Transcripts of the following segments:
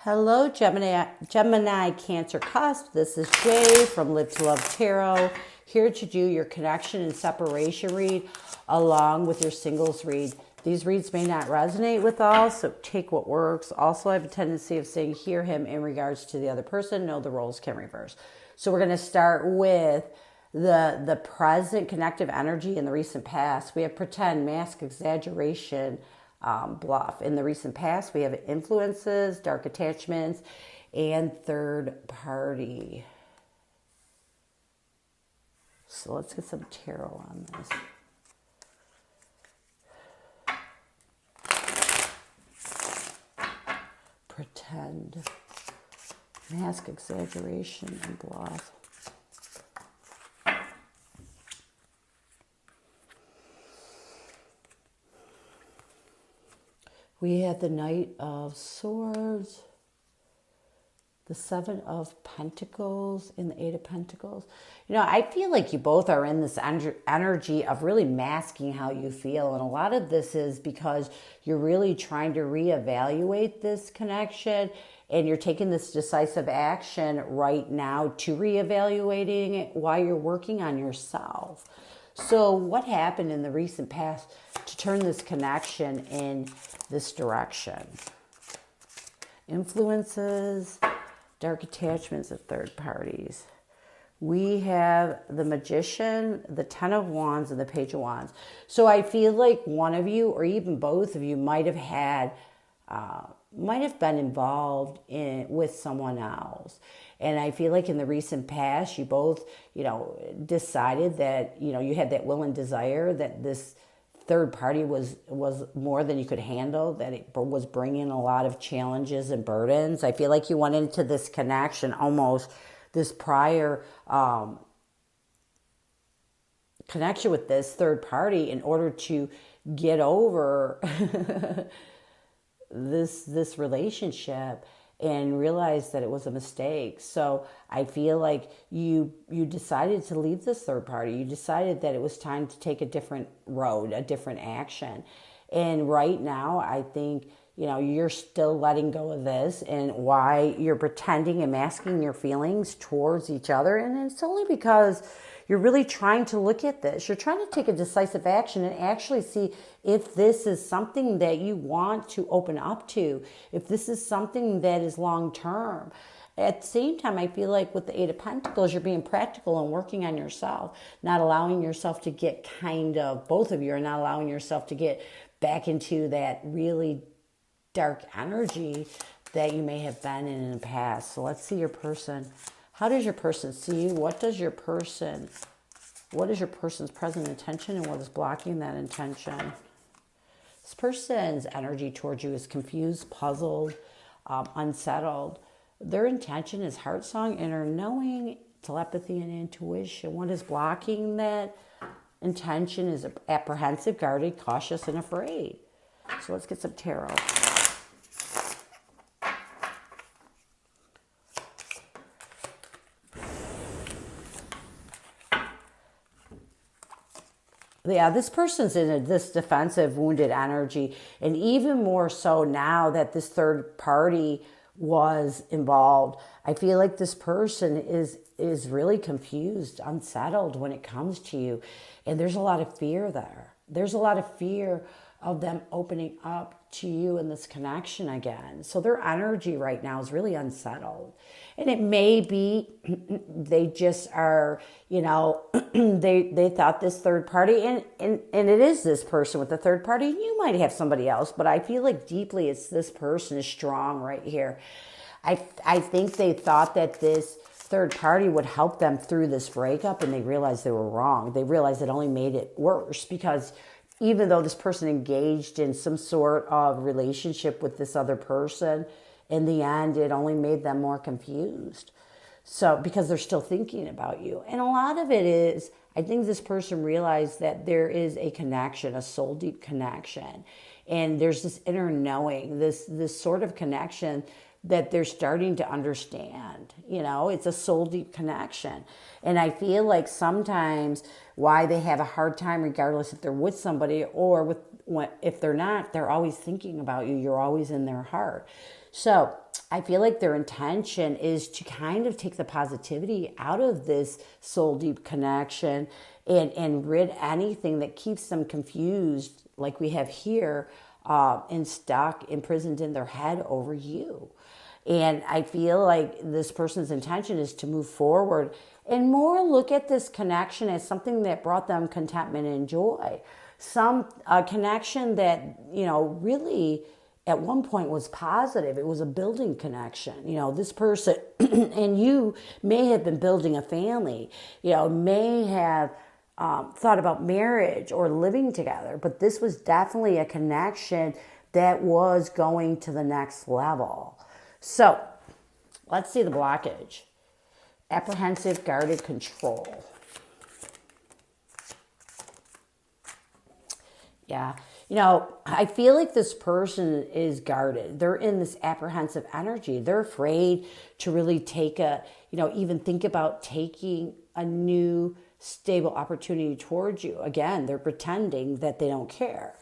Hello, Gemini Cancer Cusp. This is Jay from Live to Love Tarot, here to do your connection and separation read along with your singles read. These reads may not resonate with all, so take what works. Also, I have a tendency of saying hear him in regards to the other person. No, the roles can reverse. So we're going to start with the present connective energy in the recent past. We have pretend, mask, exaggeration, bluff. In the recent past, we have influences, dark attachments, and third party. So let's get some tarot on this. Pretend, mask, exaggeration, and bluff. We had the Knight of Swords, the Seven of Pentacles, and the Eight of Pentacles. You know, I feel like you both are in this energy of really masking how you feel. And a lot of this is because you're really trying to reevaluate this connection, and you're taking this decisive action right now to reevaluating it while you're working on yourself. So what happened in the recent past to turn this connection in this direction? Influences, dark attachments, and third parties. We have the Magician, the Ten of Wands, and the Page of Wands. So I feel like one of you or even both of you might have been involved with someone else. And I feel like in the recent past, you both, decided that, you had that will and desire that this third party was more than you could handle, that it was bringing a lot of challenges and burdens. I feel like you went into this connection, almost this prior connection with this third party, in order to get over this relationship and realize that it was a mistake. So I feel like you decided to leave this third party. You decided that it was time to take a different road, a different action. And right now, I think, you're still letting go of this, and why you're pretending and masking your feelings towards each other. And it's only because you're really trying to look at this. You're trying to take a decisive action and actually see if this is something that you want to open up to, if this is something that is long-term. At the same time, I feel like with the Eight of Pentacles, you're being practical and working on yourself, not allowing yourself to get both of you are not allowing yourself to get back into that really dark energy that you may have been in the past. So let's see your person. How does your person see you? What is your person's present intention, and what is blocking that intention? This person's energy towards you is confused, puzzled, unsettled. Their intention is heart song, inner knowing, telepathy, and intuition. What is blocking that intention is apprehensive, guarded, cautious, and afraid. So let's get some tarot. Yeah, this person's in this defensive, wounded energy. And even more so now that this third party was involved, I feel like this person is really confused, unsettled when it comes to you. And there's a lot of fear there. There's a lot of fear of them opening up to you in this connection again. So their energy right now is really unsettled. And it may be they just are, they thought this third party, and it is this person with the third party. You might have somebody else, but I feel like deeply it's this person is strong right here. I think they thought that this third party would help them through this breakup, and they realized they were wrong. They realized it only made it worse, because even though this person engaged in some sort of relationship with this other person, in the end, it only made them more confused. So, because they're still thinking about you. And a lot of it is, I think this person realized that there is a connection, a soul deep connection. And there's this inner knowing, this sort of connection that they're starting to understand. It's a soul deep connection. And I feel like sometimes why they have a hard time, regardless if they're with somebody or if they're not, they're always thinking about you. You're always in their heart. So I feel like their intention is to kind of take the positivity out of this soul deep connection and rid anything that keeps them confused, like we have here, and stuck, imprisoned in their head over you. And I feel like this person's intention is to move forward and more look at this connection as something that brought them contentment and joy. Some connection that, really at one point was positive. It was a building connection. This person and you may have been building a family, may have thought about marriage or living together, but this was definitely a connection that was going to the next level. So let's see the blockage. Apprehensive, guarded, control. Yeah. I feel like this person is guarded. They're in this apprehensive energy. They're afraid to really take even think about taking a new stable opportunity towards you. Again, they're pretending that they don't care.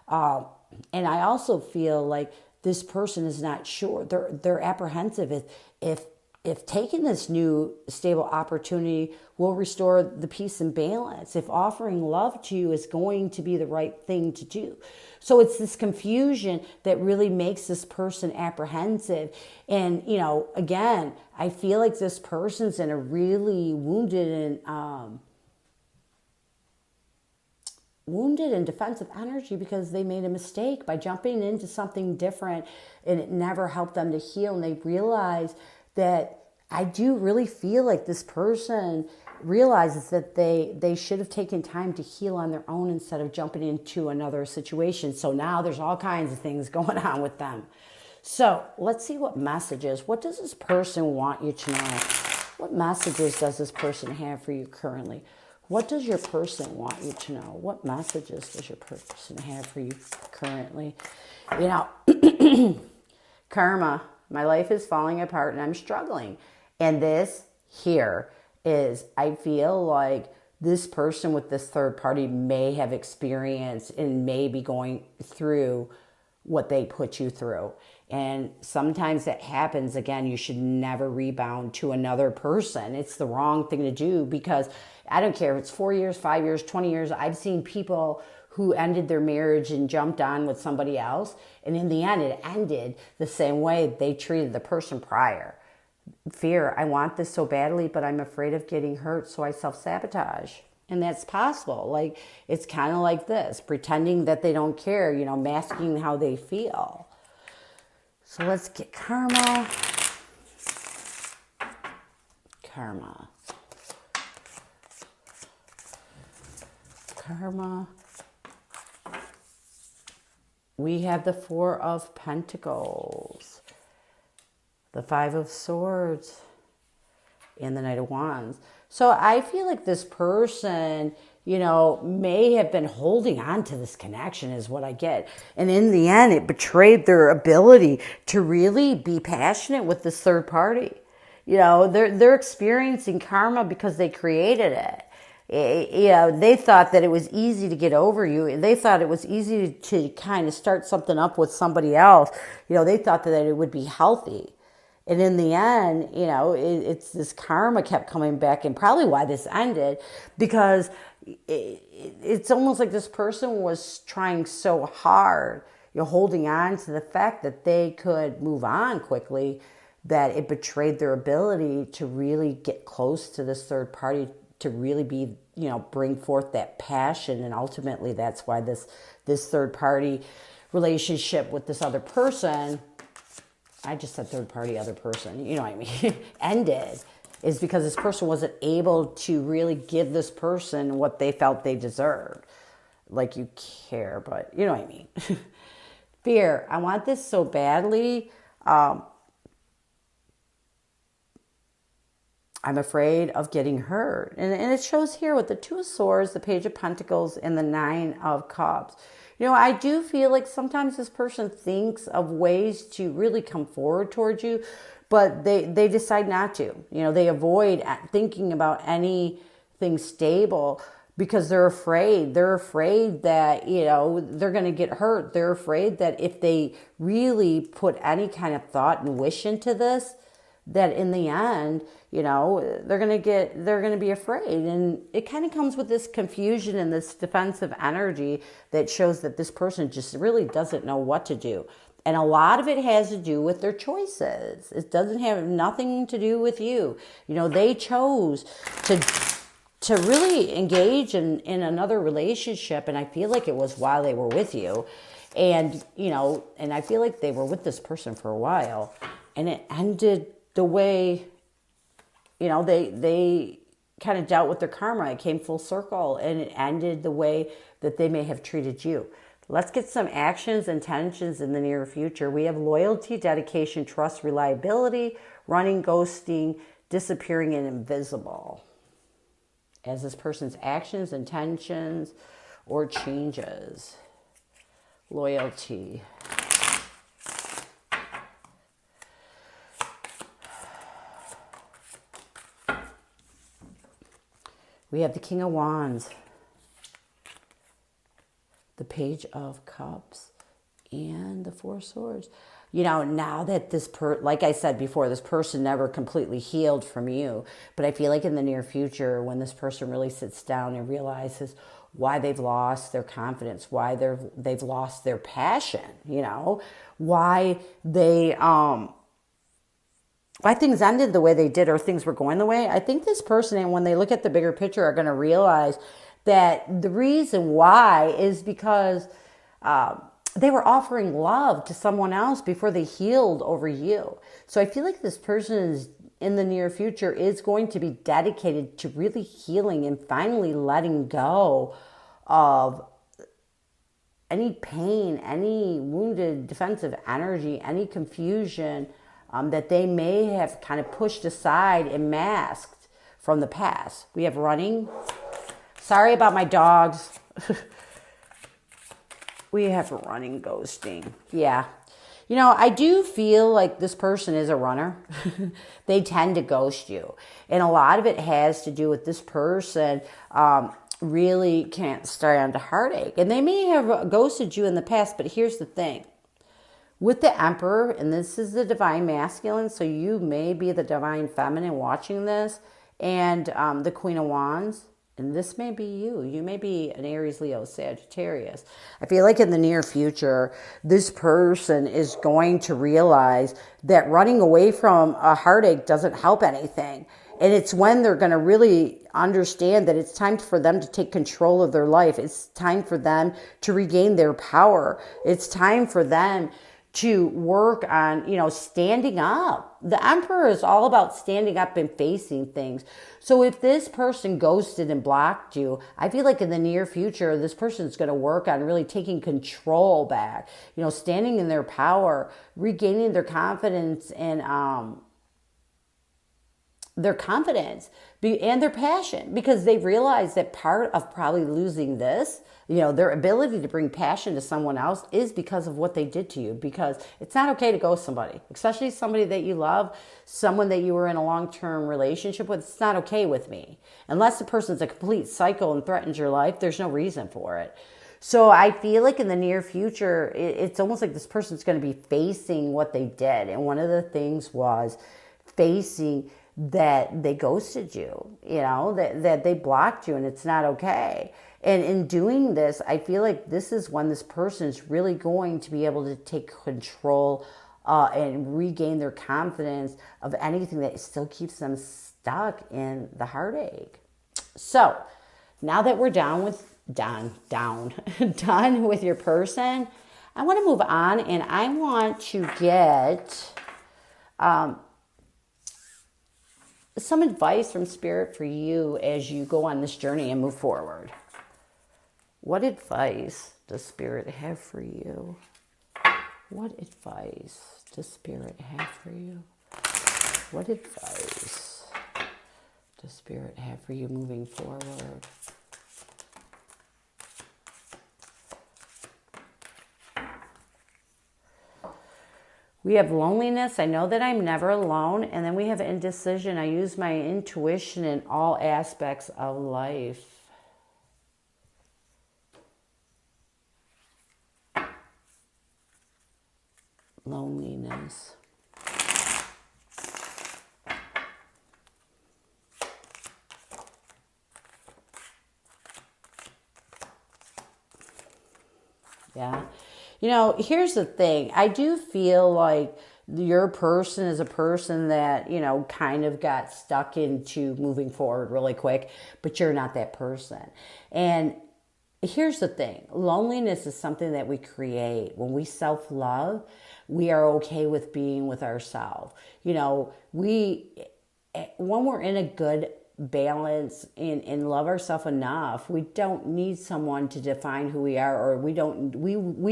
And I also feel like this person is not sure. They're apprehensive if taking this new stable opportunity will restore the peace and balance, if offering love to you is going to be the right thing to do. So it's this confusion that really makes this person apprehensive. And, again, I feel like this person's in a really wounded and defensive energy because they made a mistake by jumping into something different, and it never helped them to heal. And they realize that I do really feel like this person realizes that they should have taken time to heal on their own instead of jumping into another situation. So now there's all kinds of things going on with them. So let's see what messages. What does this person want you to know? What messages does this person have for you currently? What does your person want you to know? What messages does your person have for you currently? Karma. My life is falling apart and I'm struggling. And this here is, I feel like this person with this third party may have experienced and may be going through what they put you through. And sometimes that happens. Again, you should never rebound to another person. It's the wrong thing to do, because I don't care if it's 4 years, 5 years, 20 years. I've seen people who ended their marriage and jumped on with somebody else. And in the end, it ended the same way they treated the person prior. Fear, I want this so badly, but I'm afraid of getting hurt, so I self-sabotage. And that's possible. Like, it's kind of like this, pretending that they don't care, masking how they feel. So let's get karma. Karma. Karma. We have the Four of Pentacles, the Five of Swords, and the Knight of Wands. So I feel like this person, may have been holding on to this connection is what I get. And in the end, it betrayed their ability to really be passionate with this third party. They're experiencing karma because they created it. They thought that it was easy to get over you. They thought it was easy to kind of start something up with somebody else. They thought that it would be healthy. And in the end, it's this karma kept coming back, and probably why this ended, because it's almost like this person was trying so hard, holding on to the fact that they could move on quickly, that it betrayed their ability to really get close to this third party, to really be, bring forth that passion. And ultimately that's why this third party relationship with this other person, I just said third party, other person, you know what I mean, ended, is because this person wasn't able to really give this person what they felt they deserved. Like, you care, but you know what I mean. Fear, I want this so badly. I'm afraid of getting hurt. And it shows here with the Two of Swords, the Page of Pentacles, and the Nine of Cups. I do feel like sometimes this person thinks of ways to really come forward towards you, but they decide not to. They avoid thinking about anything stable because they're afraid. They're afraid that, you know, they're going to get hurt. They're afraid that if they really put any kind of thought and wish into this, that in the end, you know, they're going to be afraid. And it kind of comes with this confusion and this defensive energy that shows that this person just really doesn't know what to do. And a lot of it has to do with their choices. It doesn't have nothing to do with you. You know, they chose to really engage in another relationship. And I feel like it was while they were with you. And, you know, and I feel like they were with this person for a while. And it ended the way, you know, they kind of dealt with their karma. It came full circle. And it ended the way that they may have treated you. Let's get some actions and intentions in the near future. We have loyalty, dedication, trust, reliability, running, ghosting, disappearing, and invisible as this person's actions, intentions, or changes. Loyalty. We have the King of Wands, the Page of Cups, and the Four of Swords. You know, now that this like I said before, this person never completely healed from you, but I feel like in the near future, when this person really sits down and realizes why they've lost their confidence, why they've lost their passion, you know, why things ended the way they did or things were going the way, I think this person, and when they look at the bigger picture, are going to realize that the reason why is because they were offering love to someone else before they healed over you. So I feel like this person is, in the near future, is going to be dedicated to really healing and finally letting go of any pain, any wounded defensive energy, any confusion that they may have kind of pushed aside and masked from the past. We have running. Sorry about my dogs. We have running, ghosting. Yeah. You know, I do feel like this person is a runner. They tend to ghost you. And a lot of it has to do with this person really can't stand heartache. And they may have ghosted you in the past, but here's the thing. With the Emperor, and this is the Divine Masculine, so you may be the Divine Feminine watching this, and the Queen of Wands, and this may be you. You may be an Aries, Leo, Sagittarius. I feel like in the near future, this person is going to realize that running away from a heartache doesn't help anything. And it's when they're going to really understand that it's time for them to take control of their life. It's time for them to regain their power. It's time for them to work on, you know, standing up. The Emperor is all about standing up and facing things. So if this person ghosted and blocked you, I feel like in the near future, this person is going to work on really taking control back, you know, standing in their power, regaining their confidence and and their passion, because they realize that part of probably losing this, you know, their ability to bring passion to someone else is because of what they did to you. Because it's not okay to ghost somebody, especially somebody that you love, someone that you were in a long-term relationship with. It's not okay with me. Unless the person's a complete psycho and threatens your life, there's no reason for it. So I feel like in the near future, it's almost like this person's going to be facing what they did. And one of the things was facing that they ghosted you, you know, that they blocked you, and it's not okay. And in doing this, I feel like this is when this person is really going to be able to take control and regain their confidence of anything that still keeps them stuck in the heartache. So now that we're done with done with your person, I want to move on, and I want to get some advice from Spirit for you as you go on this journey and move forward. What advice does Spirit have for you? What advice does Spirit have for you? What advice does Spirit have for you moving forward? We have loneliness. I know that I'm never alone. And then we have indecision. I use my intuition in all aspects of life. Loneliness. Yeah. You know, here's the thing. I do feel like your person is a person that, you know, kind of got stuck into moving forward really quick, but you're not that person. And here's the thing. Loneliness is something that we create. When we self-love, we are okay with being with ourselves. You know, when we're in a good balance and love ourselves enough, we don't need someone to define who we are, or we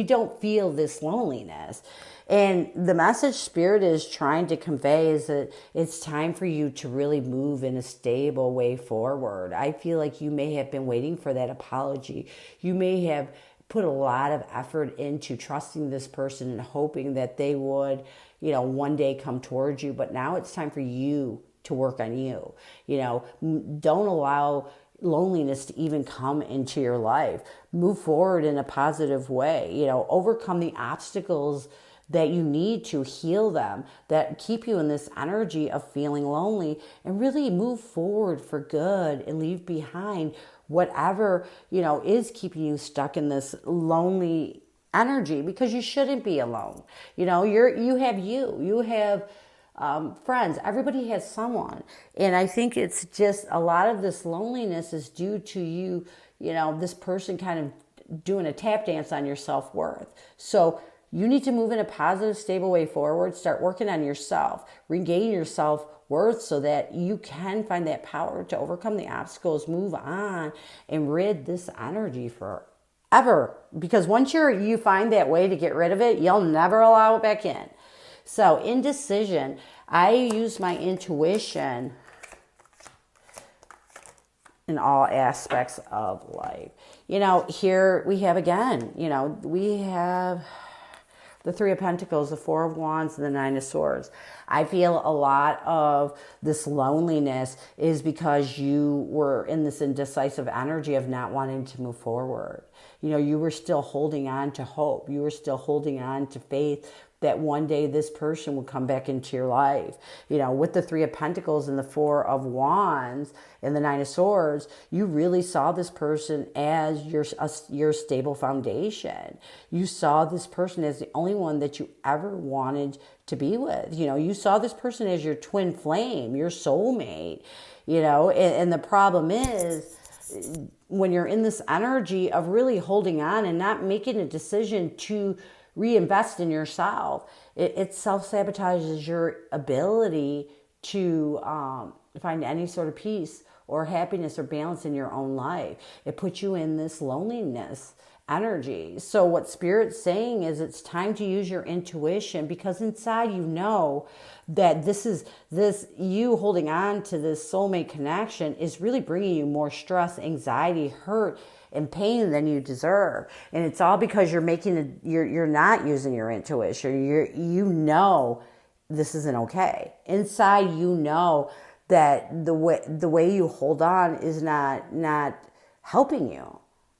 don't feel this loneliness. And the message Spirit is trying to convey is that it's time for you to really move in a stable way forward. I feel like you may have been waiting for that apology. You may have put a lot of effort into trusting this person and hoping that they would, you know, one day come towards you. But now it's time for you to work on you. You know, don't allow loneliness to even come into your life. Move forward in a positive way. You know, overcome the obstacles that you need to heal them, that keep you in this energy of feeling lonely, and really move forward for good and leave behind whatever, you know, is keeping you stuck in this lonely energy, because you shouldn't be alone. You know, you have friends. Everybody has someone. And I think it's just a lot of this loneliness is due to you, you know, this person kind of doing a tap dance on your self-worth. So you need to move in a positive, stable way forward. Start working on yourself. Regain your self-worth so that you can find that power to overcome the obstacles, move on, and rid this energy forever. Because once you find that way to get rid of it, you'll never allow it back in. So indecision, I use my intuition in all aspects of life. You know, here we have again, you know, we have the Three of Pentacles, the Four of Wands, and the Nine of Swords. I feel a lot of this loneliness is because you were in this indecisive energy of not wanting to move forward. You know, you were still holding on to hope. You were still holding on to faith that one day this person will come back into your life. You know, with the Three of Pentacles and the Four of Wands and the Nine of Swords, you really saw this person as your stable foundation. You saw this person as the only one that you ever wanted to be with. You know, you saw this person as your twin flame, your soulmate, you know, and the problem is when you're in this energy of really holding on and not making a decision to reinvest in yourself, it self-sabotages your ability to find any sort of peace or happiness or balance in your own life. It puts you in this loneliness energy. So what Spirit's saying is it's time to use your intuition, because inside you know that this you holding on to this soulmate connection is really bringing you more stress, anxiety, hurt, and pain than you deserve. And it's all because you're not using your intuition. You know this isn't okay. Inside you know that the way you hold on is not helping you.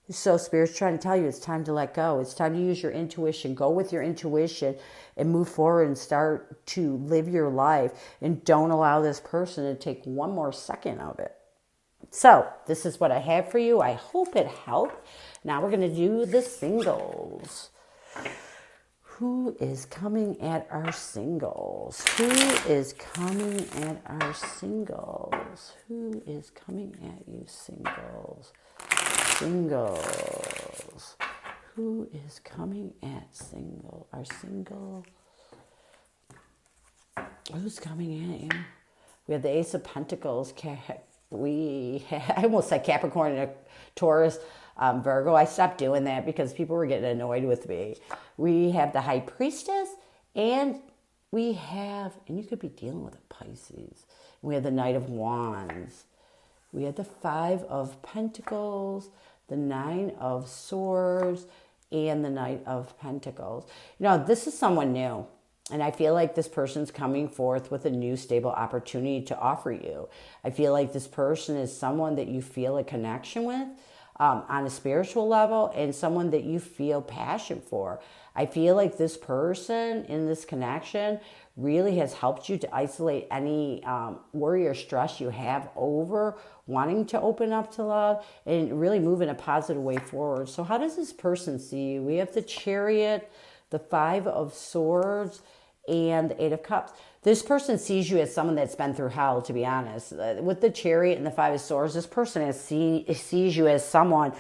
So Spirit's trying to tell you it's time to let go. It's time to use your intuition. Go with your intuition and move forward and start to live your life, and don't allow this person to take one more second of it. So this is what I have for you. I hope it helped. Now we're going to do the singles. Who is coming at our singles? Who is coming at our singles? Who is coming at you, singles? Singles. Who is coming at our single? Who's coming at you? We have the Ace of Pentacles. I almost said Capricorn and a Taurus, Virgo. I stopped doing that because people were getting annoyed with me. We have the High Priestess, and we have, and you could be dealing with a Pisces. We have the Knight of Wands. We have the Five of Pentacles, the Nine of Swords, and the Knight of Pentacles. You know, this is someone new. And I feel like this person's coming forth with a new stable opportunity to offer you. I feel like this person is someone that you feel a connection with. on a spiritual level, and someone that you feel passion for. I feel like this person in this connection really has helped you to isolate any worry or stress you have over wanting to open up to love and really move in a positive way forward. So how does this person see you? We have the Chariot, the Five of Swords, and the Eight of Cups. This person sees you as someone that's been through hell, to be honest. With the Chariot and the Five of Swords, this person sees you as someone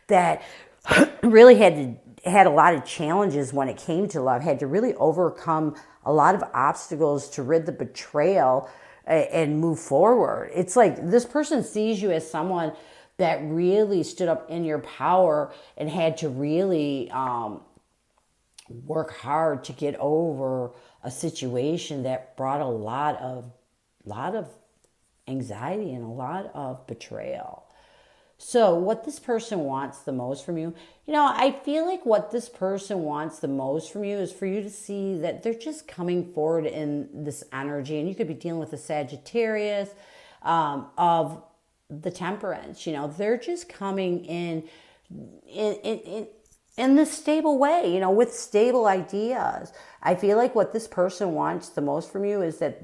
that really had a lot of challenges when it came to love, had to really overcome a lot of obstacles to rid the betrayal and move forward. It's like this person sees you as someone that really stood up in your power and had to really work hard to get over a situation that brought a lot of anxiety and a lot of betrayal. So what this person wants the most from you, I feel like what this person wants the most from you is for you to see that they're just coming forward in this energy. And you could be dealing with a Sagittarius of the Temperance. They're just coming in this stable way, with stable ideas. I feel like what this person wants the most from you is that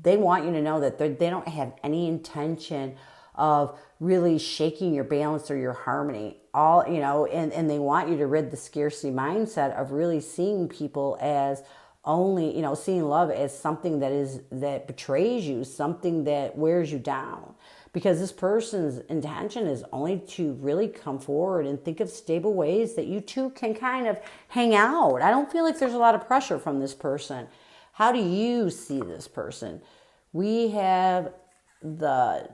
they want you to know that they don't have any intention of really shaking your balance or your harmony. And they want you to rid the scarcity mindset of really seeing people as only, seeing love as something that betrays you, something that wears you down. Because this person's intention is only to really come forward and think of stable ways that you two can kind of hang out. I don't feel like there's a lot of pressure from this person. How do you see this person? We have the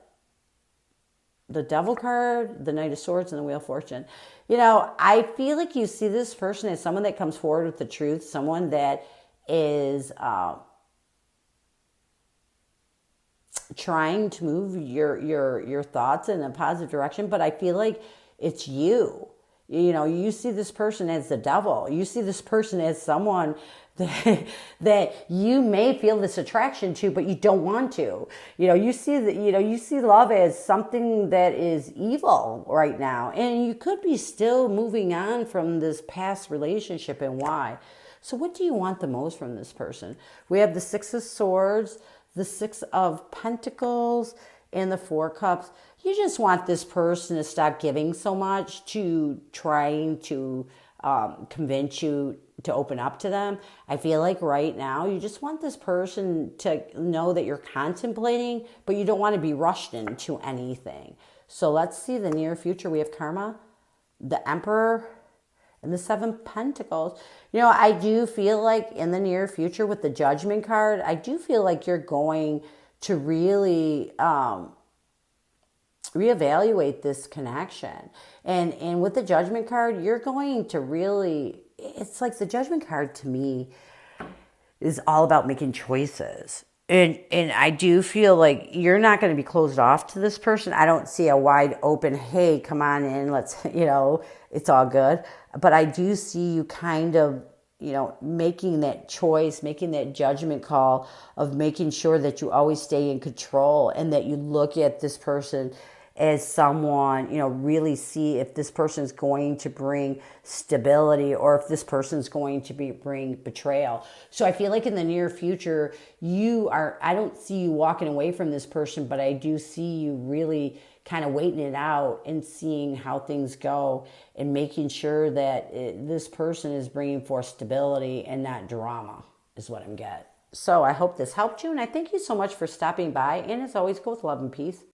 Devil card, the Knight of Swords, and the Wheel of Fortune. I feel like you see this person as someone that comes forward with the truth, someone that is trying to move your thoughts in a positive direction, but I feel like it's you. You see this person as the devil. You see this person as someone that you may feel this attraction to, but you don't want to. You see love as something that is evil right now, and you could be still moving on from this past relationship. And why? So what do you want the most from this person? We have the Six of Swords, the Six of Pentacles, and the Four Cups. You just want this person to stop giving so much to trying to convince you to open up to them. I feel like right now you just want this person to know that you're contemplating, but you don't want to be rushed into anything. So let's see the near future. We have Karma, the Emperor, and the Seven Pentacles. I do feel like in the near future with the Judgment card, I do feel like you're going to really reevaluate this connection. And with the Judgment card, you're going to really, it's like the Judgment card to me is all about making choices. And I do feel like you're not going to be closed off to this person. I don't see a wide open, hey, come on in, let's, it's all good. But I do see you kind of, making that choice, making that judgment call of making sure that you always stay in control and that you look at this person as someone, really see if this person's going to bring stability or if this person's going to bring betrayal. So I feel like in the near future, I don't see you walking away from this person, but I do see you really kind of waiting it out and seeing how things go and making sure that this person is bringing forth stability and not drama is what I'm getting. So I hope this helped you, and I thank you so much for stopping by, and as always, go with love and peace.